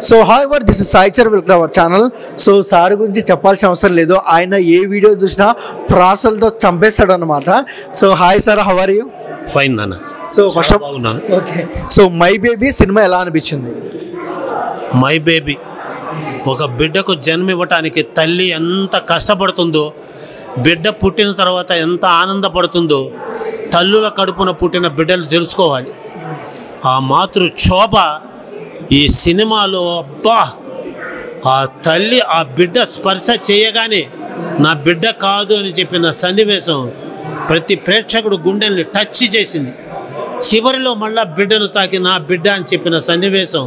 So hi were this is Sai sir, welcome our channel. So sir గురించి చెప్పాల్సిన అవసరం లేదు, ఆయన ఏ వీడియో చూసినా ప్రాసలతో చంపేస్తాడు అనమాట. So hi sir, how are you? Fine నాన్న. So first okay. So my baby cinema ఎలా అనిపించింది? మై బేబీ ఒక బిడ్డకు జన్మివ్వటానికి తల్లి ఎంత కష్టపడుతుందో, బిడ్డ పుట్టిన తర్వాత ఎంత ఆనందపడుతుందో తల్లుల కడుపున పుట్టిన బిడ్డలు తెలుసుకోవాలి. ఆ మాతృక్షోభ ఈ సినిమాలో అబ్బా, ఆ తల్లి ఆ బిడ్డ స్పర్శ చేయగానే నా బిడ్డ కాదు అని చెప్పిన సన్నివేశం ప్రతి ప్రేక్షకుడు గుండెల్ని టచ్ చేసింది. చివరిలో మళ్ళా బిడ్డను తాకి నా బిడ్డ అని చెప్పిన సన్నివేశం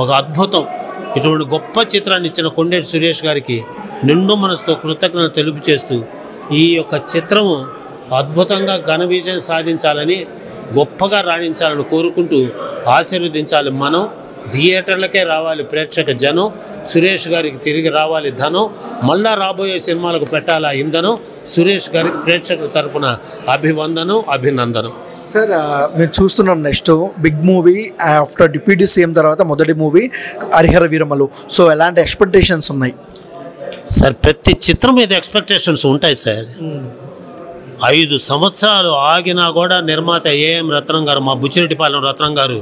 ఒక అద్భుతం. ఇటువంటి గొప్ప చిత్రాన్ని ఇచ్చిన కొండేటి సురేష్ గారికి నిండు మనసుతో కృతజ్ఞతలు తెలుపు చేస్తూ ఈ యొక్క చిత్రము అద్భుతంగా ఘన విజయం సాధించాలని, గొప్పగా రాణించాలని కోరుకుంటూ ఆశీర్వదించాలి. మనం థియేటర్లకే రావాలి ప్రేక్షక జనం, సురేష్ గారికి తిరిగి రావాలి ధనం, మళ్ళా రాబోయే సినిమాలకు పెట్టాలా ఇంధనం. సురేష్ గారికి ప్రేక్షకుల తరపున అభివందనం, అభినందనం. సార్ మేము చూస్తున్నాం next big movie after deputy CM తర్వాత మొదటి మూవీ హరిహర వీరమలు. సో ఎలాంటి ఎక్స్పెక్టేషన్స్ ఉన్నాయి సార్? ప్రతి చిత్రం మీద ఎక్స్పెక్టేషన్స్ ఉంటాయి సార్. 5 సంవత్సరాలు ఆగినా కూడా నిర్మాత ఏఎం రత్నం గారు, మా బుచ్చిరెడ్డిపాలెం రత్నం గారు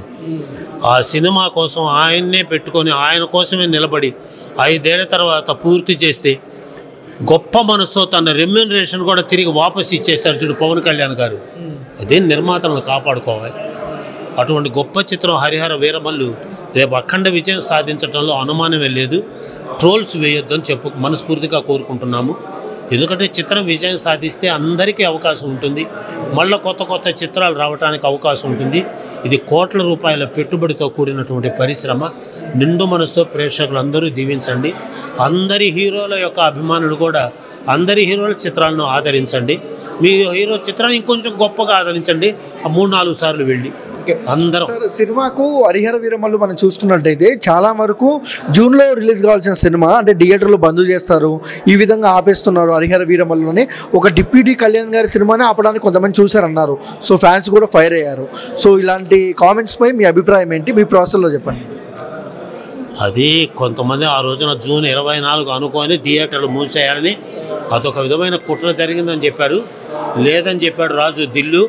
ఆ సినిమా కోసం ఆయన్నే పెట్టుకొని ఆయన కోసమే నిలబడి 5 ఏళ్ల తర్వాత పూర్తి చేస్తే గొప్ప మనసుతో తన రెమ్యూనరేషన్ కూడా తిరిగి వాపసు ఇచ్చేశారు చూడు పవన్ కళ్యాణ్ గారు. అదే నిర్మాతలను కాపాడుకోవాలి. అటువంటి గొప్ప చిత్రం హరిహర వీరమల్లు రేపు అఖండ విజయం సాధించడంలో అనుమానమే లేదు. ట్రోల్స్ వేయొద్దని మనస్ఫూర్తిగా కోరుకుంటున్నాము. ఎందుకంటే చిత్రం విజయం సాధిస్తే అందరికీ అవకాశం ఉంటుంది, మళ్ళీ కొత్త కొత్త చిత్రాలు రావడానికి అవకాశం ఉంటుంది. ఇది కోట్ల రూపాయల పెట్టుబడితో కూడినటువంటి పరిశ్రమ. నిండు మనసుతో ప్రేక్షకులందరూ దీవించండి. అందరి హీరోల యొక్క అభిమానులు కూడా అందరి హీరోల చిత్రాలను ఆదరించండి. మీ హీరో చిత్రాన్ని ఇంకొంచెం గొప్పగా ఆదరించండి. 3-4 సార్లు వెళ్ళి అందరం. సినిమాకు హరిహర వీరమల్లు మనం చూసుకున్నట్టయితే చాలా వరకు జూన్లో రిలీజ్ కావాల్సిన సినిమా అంటే థియేటర్లో బంద్ చేస్తారు, ఈ విధంగా ఆపేస్తున్నారు. హరిహర వీరమల్లుని ఒక డిప్యూటీ కళ్యాణ్ గారి సినిమాని ఆపడానికి కొంతమంది చూశారన్నారు. సో ఫ్యాన్స్ కూడా ఫైర్ అయ్యారు. సో ఇలాంటి కామెంట్స్పై మీ అభిప్రాయం ఏంటి? మీ ప్రాసెస్లో చెప్పండి. అది కొంతమంది ఆ రోజున జూన్ 24 అనుకొని థియేటర్లు మూసేయాలని అదొక విధమైన కుట్ర జరిగిందని చెప్పారు. లేదని చెప్పాడు రాజు దిల్లు.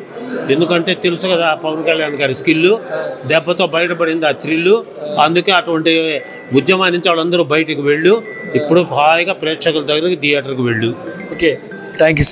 ఎందుకంటే తెలుసు కదా పవన్ కళ్యాణ్ గారి స్కిల్లు, దెబ్బతో బయటపడింది ఆ థ్రిల్లు. అందుకే అటువంటి ఉద్యమాన్ని నుంచి వాళ్ళందరూ బయటకు వెళ్ళు. ఇప్పుడు హాయిగా ప్రేక్షకుల దగ్గరికి థియేటర్కి వెళ్ళు. Okay, thank you sir.